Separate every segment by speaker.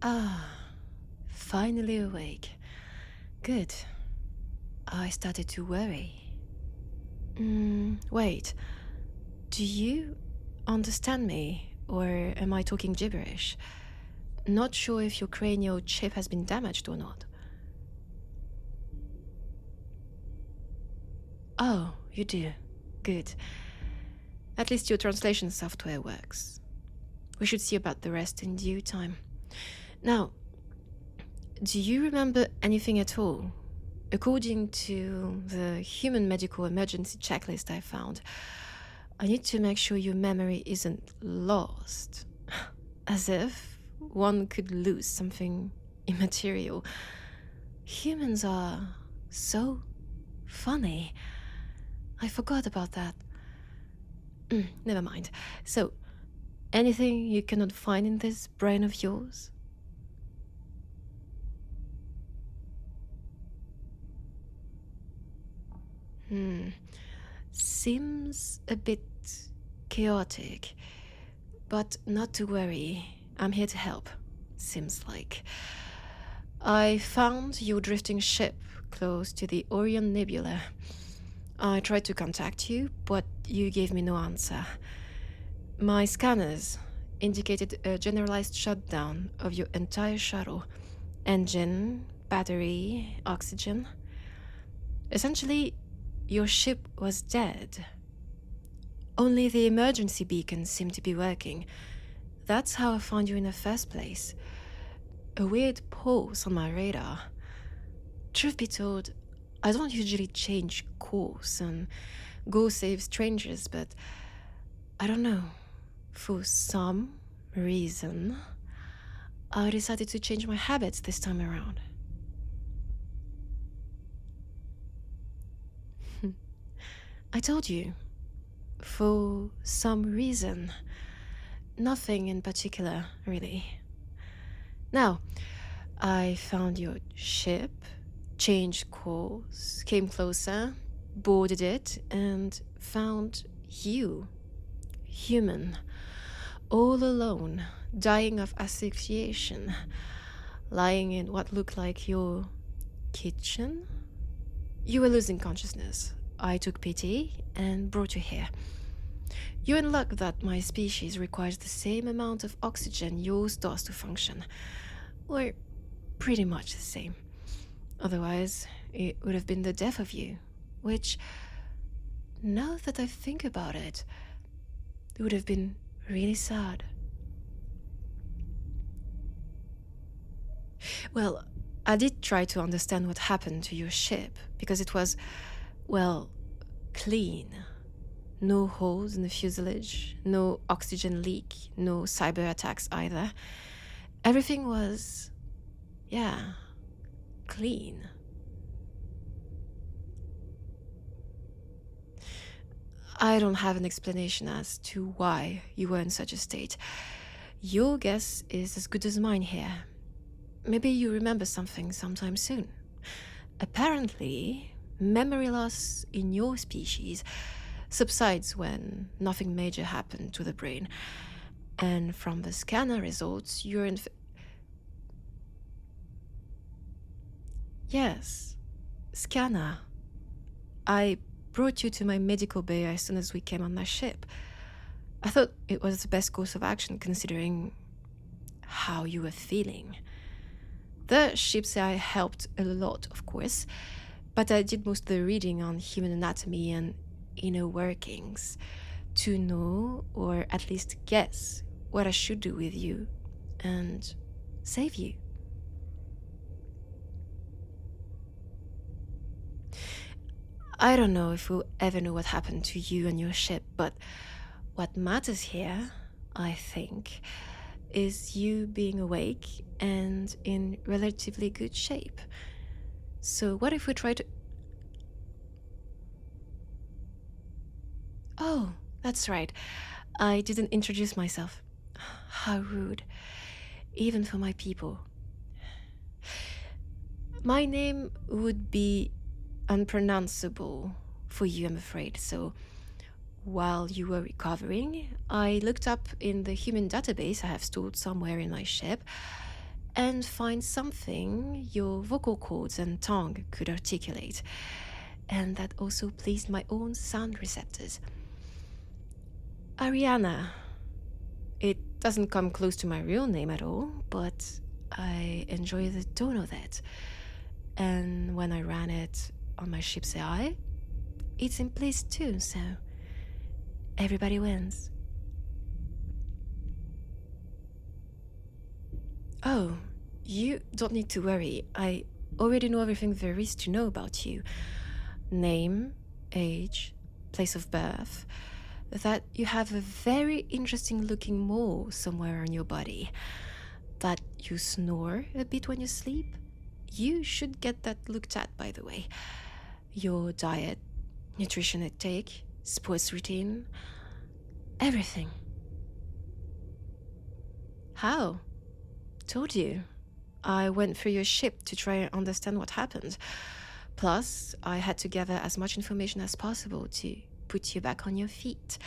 Speaker 1: Ah, finally awake. Good. I started to worry. Wait. Do you understand me? Or am I talking gibberish? Not sure if your cranial chip has been damaged or not. Oh, you do. Good. At least your translation software works. We should see about the rest in due time. Now, do you remember anything at all? According to the human medical emergency checklist I found, I need to make sure your memory isn't lost. As if one could lose something immaterial. Humans are so funny. I forgot about that. Never mind. So, anything you cannot find in this brain of yours? Seems a bit chaotic. But not to worry. I'm here to help. Seems like. I found your drifting ship close to the Orion Nebula. I tried to contact you, but you gave me no answer. My scanners indicated a generalized shutdown of your entire shuttle. Engine, battery, oxygen. Essentially, your ship was dead. Only the emergency beacons seemed to be working. That's how I found you in the first place. A weird pulse on my radar. Truth be told, I don't usually change course and go save strangers, but I don't know. For some reason, I decided to change my habits this time around. I told you. For some reason. Nothing in particular, really. Now, I found your ship, changed course, came closer, boarded it, and found you. Human. All alone, dying of asphyxiation, lying in what looked like your kitchen. You were losing consciousness. I took pity and brought you here. You're in luck that my species requires the same amount of oxygen yours does to function. Or pretty much the same. Otherwise, it would have been the death of you. Which, now that I think about it, would have been really sad. Well, I did try to understand what happened to your ship, because it was, well, clean. No holes in the fuselage, no oxygen leak, no cyber attacks either. Everything was, clean. I don't have an explanation as to why you were in such a state. Your guess is as good as mine here. Maybe you remember something sometime soon. Apparently, memory loss in your species subsides when nothing major happened to the brain. And from the scanner results, you're in... Yes, scanner. I brought you to my medical bay as soon as we came on my ship. I thought it was the best course of action considering how you were feeling. The ship's eye helped a lot, of course, but I did most of the reading on human anatomy and inner workings to know, or at least guess, what I should do with you and save you. I don't know if we'll ever know what happened to you and your ship, but what matters here, I think, is you being awake and in relatively good shape. So what if we try to... Oh, that's right. I didn't introduce myself. How rude. Even for my people. My name would be unpronounceable for you, I'm afraid, so while you were recovering, I looked up in the human database I have stored somewhere in my ship, and find something your vocal cords and tongue could articulate. And that also pleased my own sound receptors. Ariana. It doesn't come close to my real name at all, but I enjoy the tone of that. And when I ran it on my ship's AI, it's in place too, so everybody wins. Oh, you don't need to worry. I already know everything there is to know about you. Name, age, place of birth. That you have a very interesting looking mole somewhere on your body. That you snore a bit when you sleep. You should get that looked at, by the way. Your diet, nutrition intake, sports routine, everything. How? Told you. I went through your ship to try and understand what happened. Plus, I had to gather as much information as possible to put you back on your feet.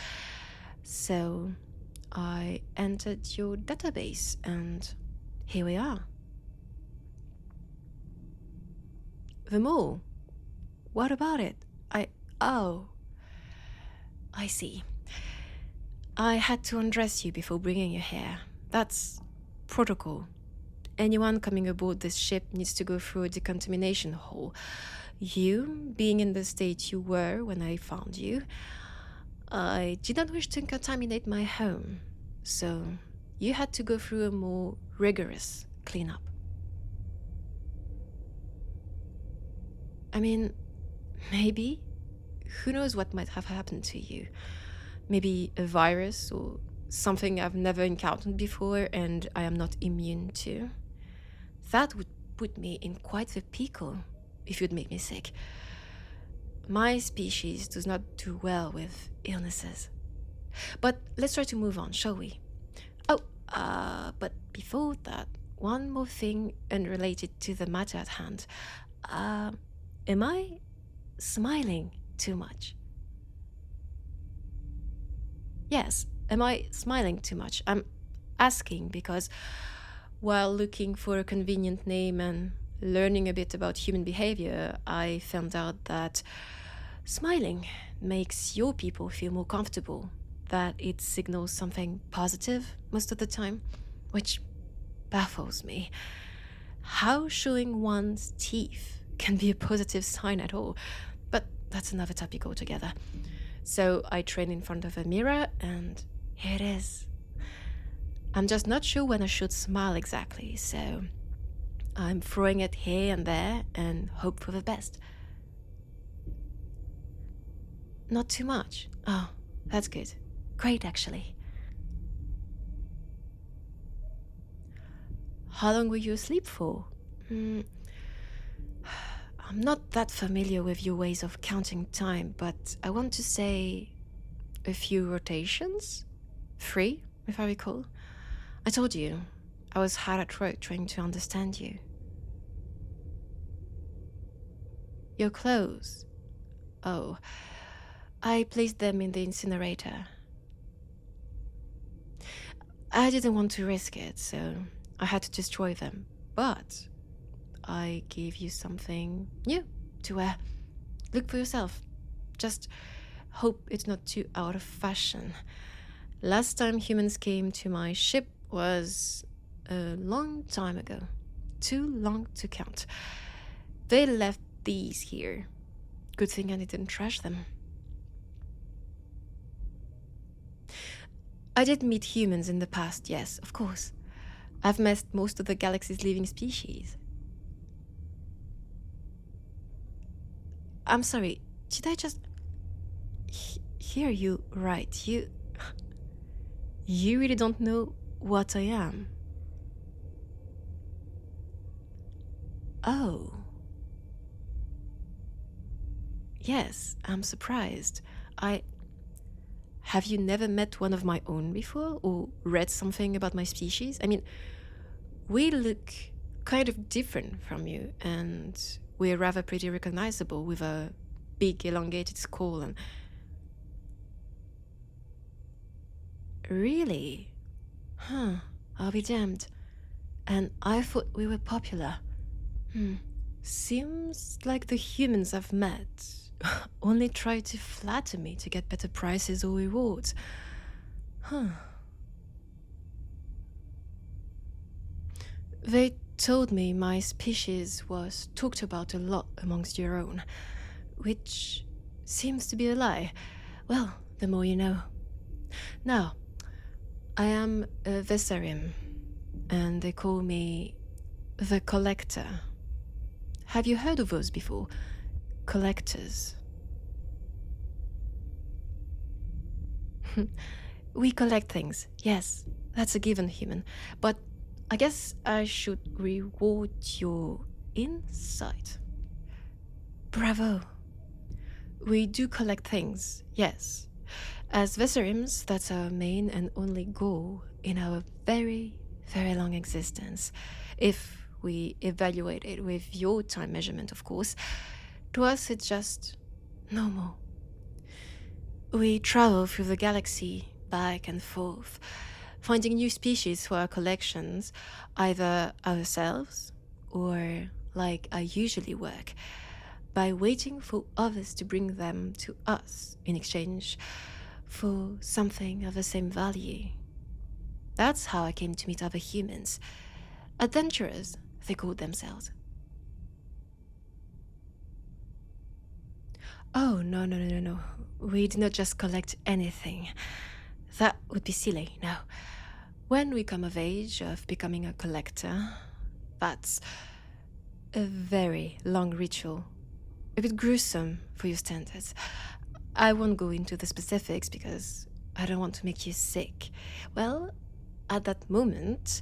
Speaker 1: So, I entered your database and here we are. The mole. What about it? Oh. I see. I had to undress you before bringing you here. That's protocol. Anyone coming aboard this ship needs to go through a decontamination hole. You, being in the state you were when I found you, I did not wish to contaminate my home, so you had to go through a more rigorous cleanup. I mean, maybe. Who knows what might have happened to you? Maybe a virus or something I've never encountered before and I am not immune to. That would put me in quite the pickle if you'd make me sick. My species does not do well with illnesses. But let's try to move on, shall we? Oh, but before that, one more thing unrelated to the matter at hand. Am I smiling too much? Yes, am I smiling too much? I'm asking because while looking for a convenient name and learning a bit about human behavior, I found out that smiling makes your people feel more comfortable, that it signals something positive most of the time, which baffles me. How showing one's teeth can be a positive sign at all, but that's another topic altogether. So I train in front of a mirror and here it is. I'm just not sure when I should smile exactly, so I'm throwing it here and there and hope for the best. Not too much. Oh, that's good. Great, actually. How long were you asleep for? I'm not that familiar with your ways of counting time, but I want to say a few rotations? 3, if I recall. I told you, I was hard at work trying to understand you. Your clothes? Oh, I placed them in the incinerator. I didn't want to risk it, so I had to destroy them. But I gave you something new to wear. Look for yourself. Just hope it's not too out of fashion. Last time humans came to my ship was a long time ago. Too long to count. They left these here. Good thing I didn't trash them. I did meet humans in the past, yes, of course. I've met most of the galaxy's living species. I'm sorry, did I just hear you right? You really don't know what I am? Oh. Yes, I'm surprised. Have you never met one of my own before or read something about my species? I mean, we look kind of different from you and we're rather pretty recognizable with a big elongated skull and... Really? Huh, I'll be damned. and I thought we were popular. Seems like the humans I've met only try to flatter me to get better prices or rewards. They told me my species was talked about a lot amongst your own, which seems to be a lie. Well, the more you know. Now, I am a Vesarium, and they call me the Collector. Have you heard of those before? Collectors. We collect things, yes, that's a given, human. But I guess I should reward your insight. Bravo. We do collect things, yes. As Vesarims, that's our main and only goal in our very, very long existence. If we evaluate it with your time measurement, of course, to us it's just normal. We travel through the galaxy, back and forth, finding new species for our collections, either ourselves or, like I usually work, by waiting for others to bring them to us in exchange for something of the same value. That's how I came to meet other humans. Adventurers, they called themselves. Oh, no. We do not just collect anything. That would be silly, no. When we come of age of becoming a collector, that's a very long ritual. A bit gruesome for your standards. I won't go into the specifics because I don't want to make you sick. Well, at that moment,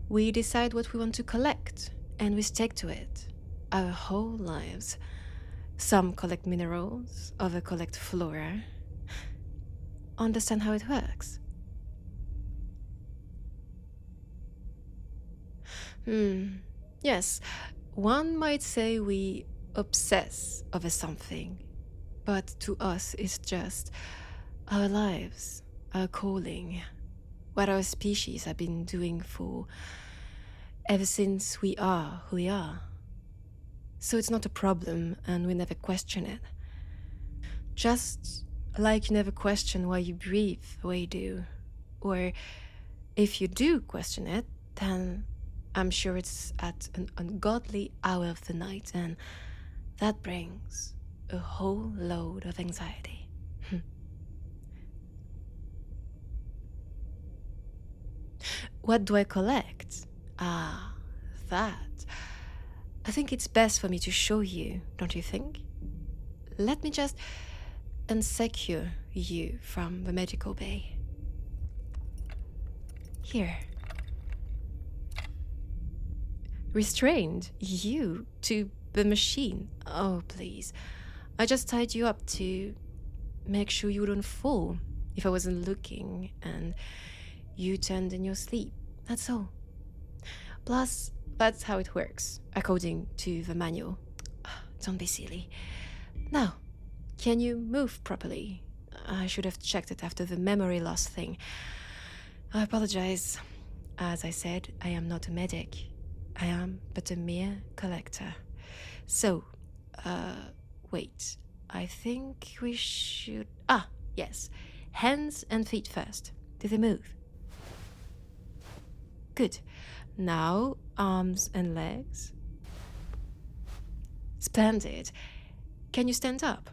Speaker 1: we decide what we want to collect, and we stick to it our whole lives. Some collect minerals, others collect flora. Understand how it works? Yes, one might say we obsess over something, but to us it's just our lives, our calling, what our species have been doing for ever since we are who we are. So it's not a problem, and we never question it. Just like you never question why you breathe the way you do. Or if you do question it, then I'm sure it's at an ungodly hour of the night, and that brings a whole load of anxiety. What do I collect? That. I think it's best for me to show you, don't you think? Let me just unsecure you from the medical bay. Here. Restrained? You? To the machine? Oh, please. I just tied you up to make sure you wouldn't fall if I wasn't looking and you turned in your sleep. That's all. Plus, that's how it works, according to the manual. Don't be silly. Now, can you move properly? I should have checked it after the memory loss thing. I apologize. As I said, I am not a medic. I am but a mere collector. So, wait. I think we should... yes. Hands and feet first. Do they move? Good. Now, arms and legs. Splendid. Can you stand up?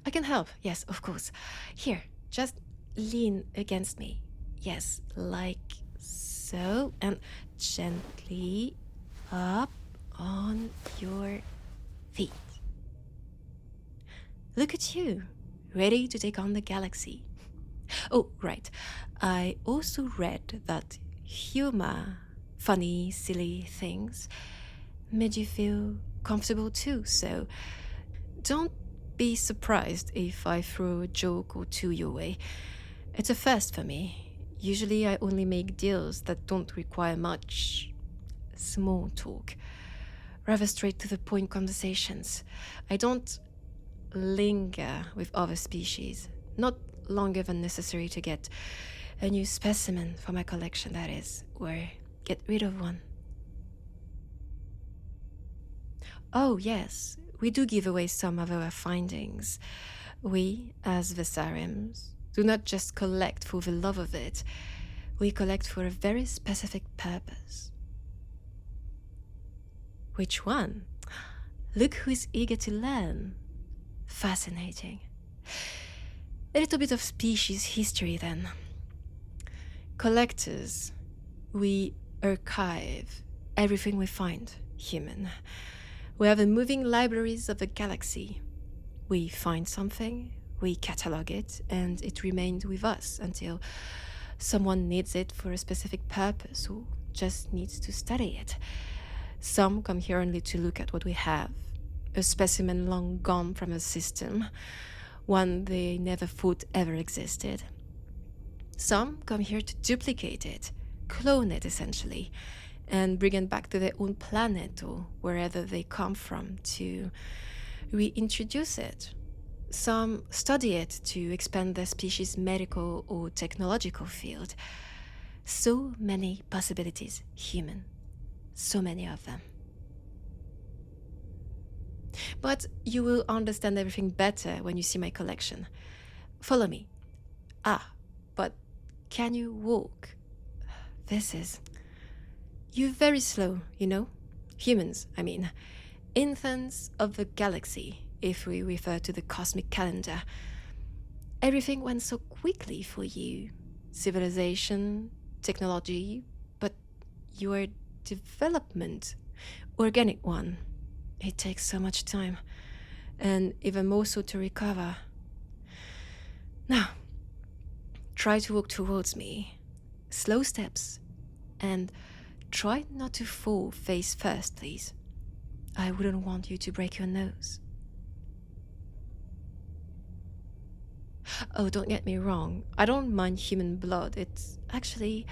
Speaker 1: I can help. Yes, of course. Here, just lean against me. Yes, like so. And gently up on your feet. Look at you, ready to take on the galaxy. Oh, right. I also read that humor, funny, silly things, made you feel comfortable too, so don't be surprised if I throw a joke or two your way. It's a first for me. Usually I only make deals that don't require much small talk, rather straight to the point conversations. I don't linger with other species, not longer than necessary to get A new specimen for my collection, that is, or get rid of one. Oh, yes, we do give away some of our findings. We, as Vesariums, do not just collect for the love of it, we collect for a very specific purpose. Which one? Look who's eager to learn. Fascinating. A little bit of species history then. Collectors, we archive everything we find human. We have the moving libraries of the galaxy. We find something, we catalog it, and it remains with us until someone needs it for a specific purpose or just needs to study it. Some come here only to look at what we have, a specimen long gone from a system, one they never thought ever existed. Some come here to duplicate it, clone it essentially, and bring it back to their own planet or wherever they come from to reintroduce it. Some study it to expand their species' medical or technological field. So many possibilities, human. So many of them. But you will understand everything better when you see my collection. Follow me. But can you walk? You're very slow, you know? Humans, I mean. Infants of the galaxy, if we refer to the cosmic calendar. Everything went so quickly for you. Civilization, technology, but your development, organic one, it takes so much time, and even more so to recover. Now, try to walk towards me, slow steps, and try not to fall face first, please. I wouldn't want you to break your nose. Oh, don't get me wrong, I don't mind human blood, it's actually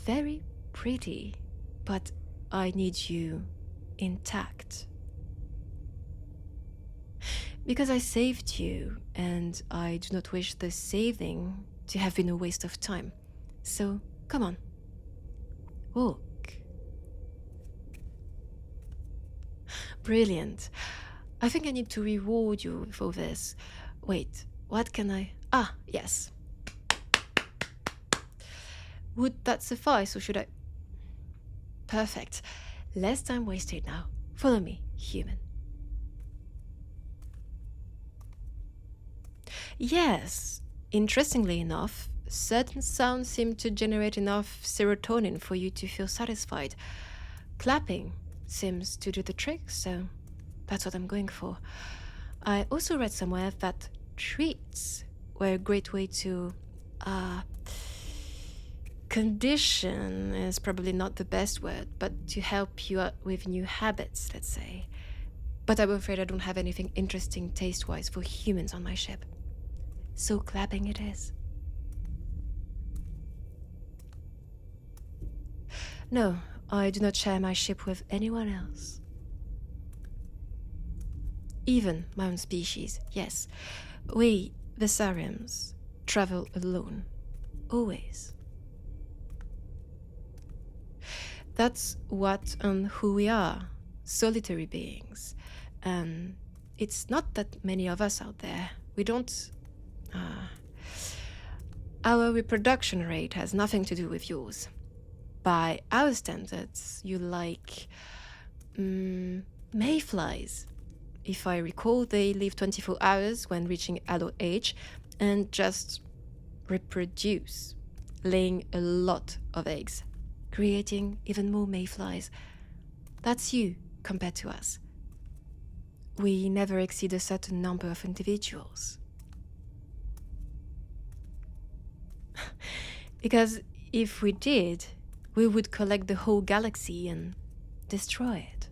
Speaker 1: very pretty, but I need you intact. Because I saved you, and I do not wish the saving to have been a waste of time. So, come on. Walk. Brilliant. I think I need to reward you for this. Wait, what can I... yes. Would that suffice, or should I... Perfect. Less time wasted now. Follow me, human. Yes, interestingly enough, certain sounds seem to generate enough serotonin for you to feel satisfied. Clapping seems to do the trick, so that's what I'm going for. I also read somewhere that treats were a great way to... condition is probably not the best word, but to help you out with new habits, let's say. But I'm afraid I don't have anything interesting taste-wise for humans on my ship. So clapping it is. No, I do not share my ship with anyone else. Even my own species, yes. We, the Vesariums, travel alone. Always. That's what and who we are. Solitary beings. And it's not that many of us out there. We don't... Our reproduction rate has nothing to do with yours. By our standards, you like... mayflies. If I recall, they live 24 hours when reaching adult age and just reproduce, laying a lot of eggs, creating even more mayflies. That's you compared to us. We never exceed a certain number of individuals. Because if we did, we would collect the whole galaxy and destroy it.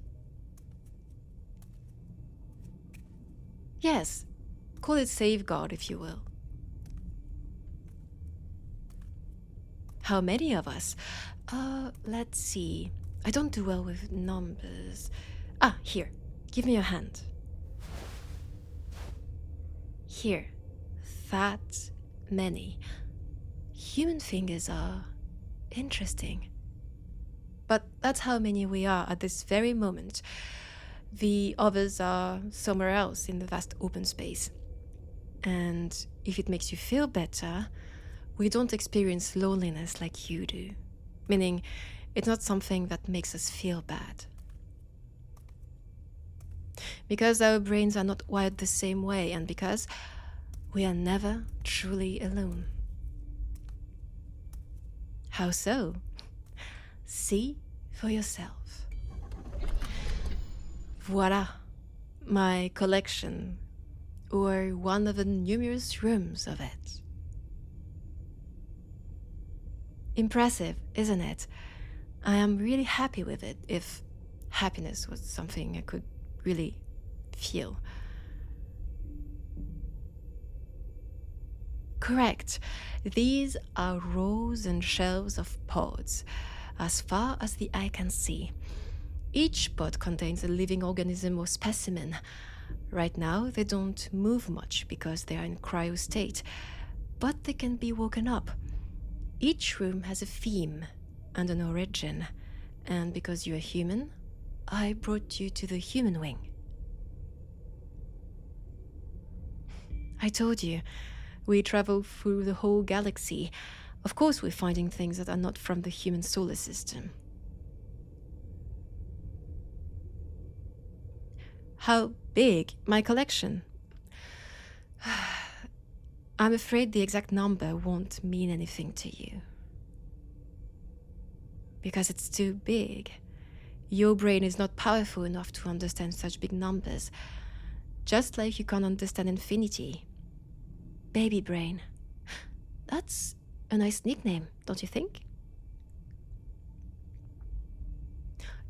Speaker 1: Yes, call it safeguard if you will. How many of us? Let's see. I don't do well with numbers. Here. Give me your hand. Here. That many. human fingers are interesting. But that's how many we are at this very moment. The others are somewhere else in the vast open space. And if it makes you feel better, we don't experience loneliness like you do. Meaning, it's not something that makes us feel bad. Because our brains are not wired the same way, and because we are never truly alone. How so? See for yourself. Voila, my collection, or one of the numerous rooms of it. Impressive, isn't it? I am really happy with it, if happiness was something I could really feel. Correct. These are rows and shelves of pods, as far as the eye can see. Each pod contains a living organism or specimen. Right now, they don't move much because they are in cryo state, but they can be woken up. Each room has a theme and an origin, and because you're human, I brought you to the human wing. I told you, we travel through the whole galaxy. Of course, we're finding things that are not from the human solar system. How big? My collection? I'm afraid the exact number won't mean anything to you. Because it's too big. Your brain is not powerful enough to understand such big numbers. Just like you can't understand infinity. Baby brain. That's a nice nickname, don't you think?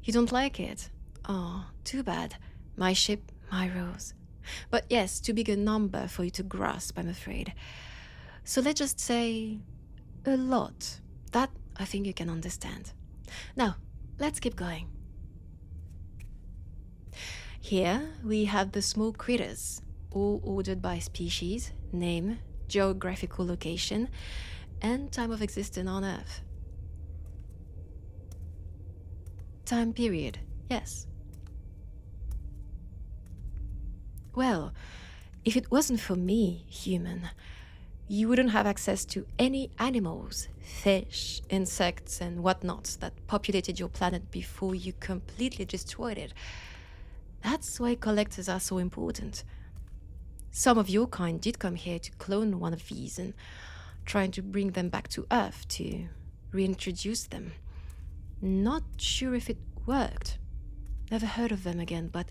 Speaker 1: You don't like it? Oh, too bad. My ship, my rules. But yes, too big a number for you to grasp, I'm afraid. So let's just say a lot. That I think you can understand. Now, let's keep going. Here we have the small critters, all ordered by species, name, geographical location, and time of existence on Earth. Time period, yes. Well, if it wasn't for me, human, you wouldn't have access to any animals, fish, insects, and whatnots that populated your planet before you completely destroyed it. That's why collectors are so important. Some of your kind did come here to clone one of these and trying to bring them back to Earth to reintroduce them. Not sure if it worked. Never heard of them again, but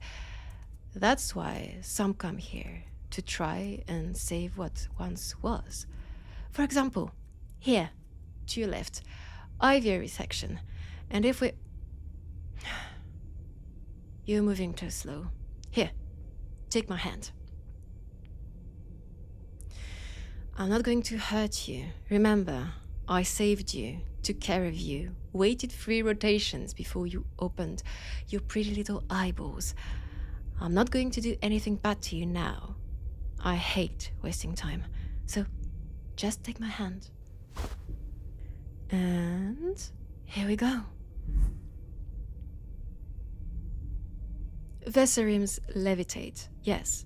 Speaker 1: that's why some come here to try and save what once was. For example, here, to your left, aviary section. And if we... You're moving too slow. Here, take my hand. I'm not going to hurt you. Remember, I saved you, took care of you, waited 3 rotations before you opened your pretty little eyeballs. I'm not going to do anything bad to you now. I hate wasting time. So, just take my hand. And here we go. Veserims levitate, yes.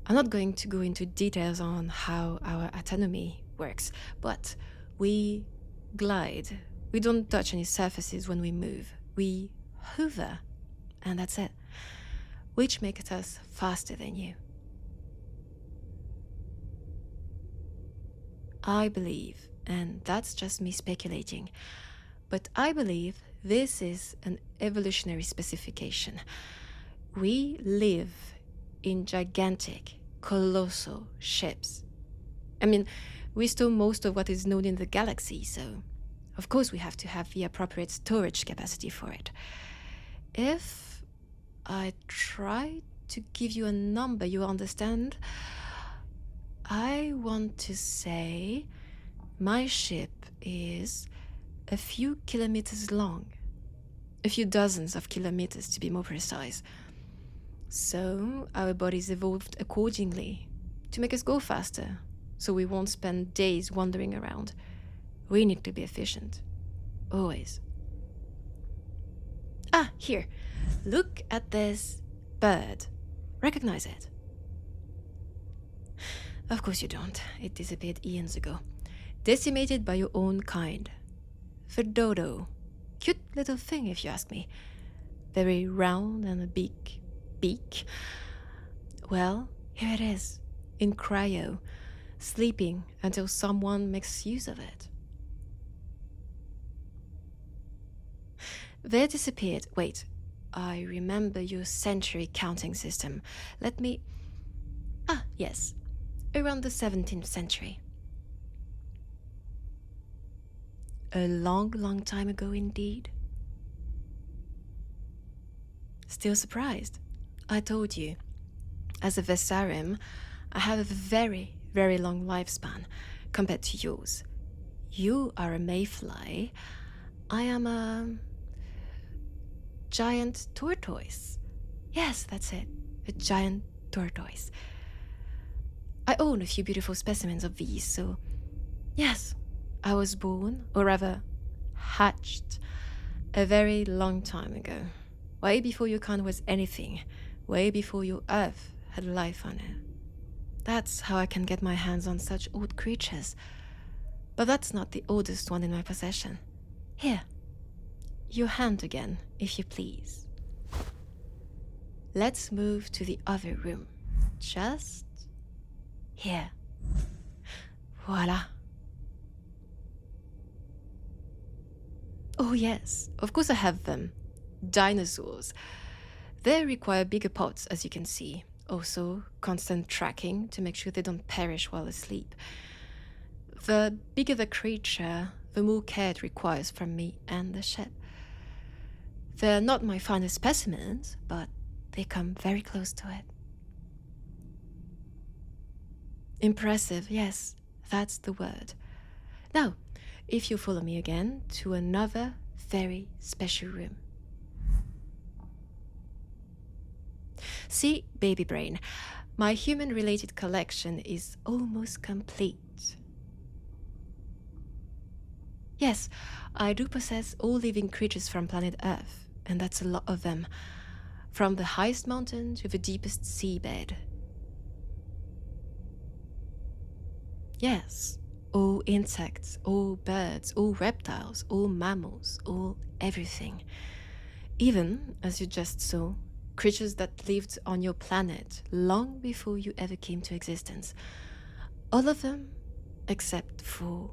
Speaker 1: I'm not going to go into details on how our autonomy works, but we glide. We don't touch any surfaces when we move. We hover, and that's it. Which makes us faster than you. I believe, and that's just me speculating, but I believe this is an evolutionary specification. We live in gigantic, colossal ships. I mean, we store most of what is known in the galaxy, so of course we have to have the appropriate storage capacity for it. If I try to give you a number you understand, I want to say my ship is a few kilometers long. A few dozens of kilometers to be more precise. So our bodies evolved accordingly to make us go faster, so we won't spend days wandering around. We need to be efficient. Always. Ah, here. Look at this bird. Recognize it? Of course you don't. It disappeared eons ago. Decimated by your own kind. The dodo. Cute little thing, if you ask me. Very round and a big beak. Well, here it is, in cryo, sleeping until someone makes use of it. They disappeared. Wait, I remember your century counting system. Let me... Ah, yes, around the 17th century. A long, long time ago indeed. Still surprised? I told you, as a Vessarium, I have a very, very long lifespan compared to yours. You are a mayfly. I am a giant tortoise. Yes, that's it. A giant tortoise. I own a few beautiful specimens of these, so yes, I was born, or rather hatched, a very long time ago. Way before your kind was anything. Way before your Earth had life on it. That's how I can get my hands on such old creatures. But that's not the oldest one in my possession. Here, your hand again, if you please. Let's move to the other room. Just here. Voila. Oh yes, of course I have them. Dinosaurs. They require bigger pots, as you can see. Also, constant tracking to make sure they don't perish while asleep. The bigger the creature, the more care it requires from me and the ship. They're not my finest specimens, but they come very close to it. Impressive, yes, that's the word. Now, if you follow me again to another very special room. See, baby brain, my human-related collection is almost complete. Yes, I do possess all living creatures from planet Earth, and that's a lot of them, from the highest mountain to the deepest seabed. Yes, all insects, all birds, all reptiles, all mammals, all everything. Even, as you just saw, creatures that lived on your planet long before you ever came to existence. All of them except for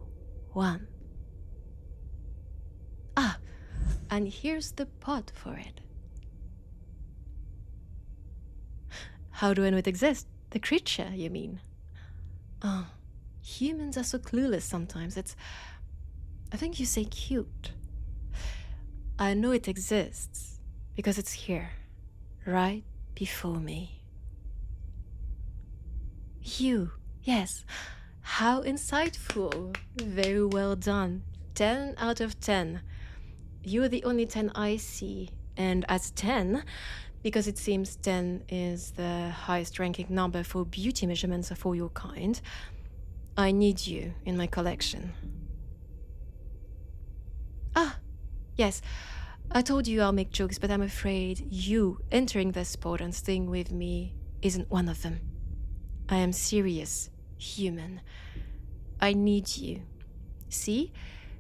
Speaker 1: one. Ah, and here's the pot for it. How do I know it exists? The creature, you mean? Oh, humans are so clueless sometimes. I think you say cute. I know it exists because it's here, right before me. You, yes. How insightful. Very well done. 10 out of 10. You're the only 10 I see. And as 10, because it seems 10 is the highest ranking number for beauty measurements for your kind, I need you in my collection. Ah, yes. I told you I'll make jokes, but I'm afraid you entering this sport and staying with me isn't one of them. I am serious, human. I need you. See?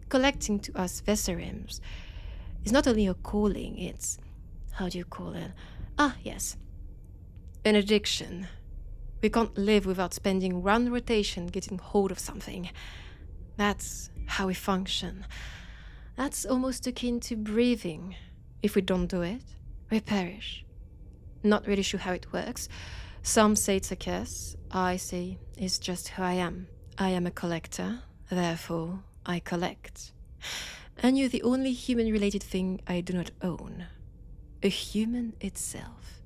Speaker 1: Collecting to us Vessariums is not only a calling, it's... how do you call it? Ah, yes. An addiction. We can't live without spending one rotation getting hold of something. That's how we function. That's almost akin to breathing. If we don't do it, we perish. Not really sure how it works. Some say it's a curse. I say it's just who I am. I am a collector, therefore I collect. And you're the only human-related thing I do not own. A human itself.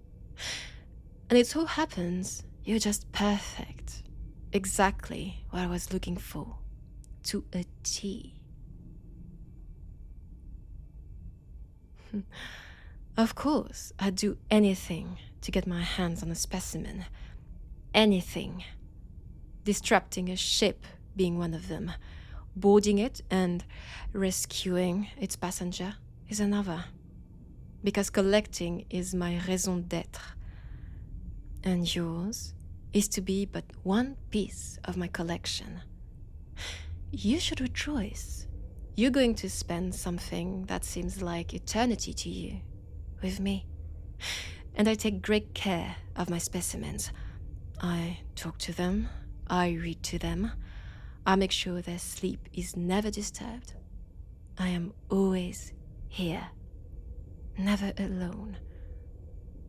Speaker 1: And it so happens you're just perfect. Exactly what I was looking for. To a T. Of course, I'd do anything to get my hands on a specimen. Anything. Disrupting a ship being one of them. boarding it and rescuing its passenger is another. Because collecting is my raison d'être. And yours is to be but one piece of my collection. You should rejoice. You're going to spend something that seems like eternity to you with me. And I take great care of my specimens. I talk to them, I read to them, I make sure their sleep is never disturbed. I am always here, never alone.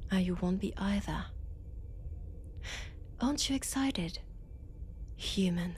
Speaker 1: And you won't be either. Aren't you excited, human?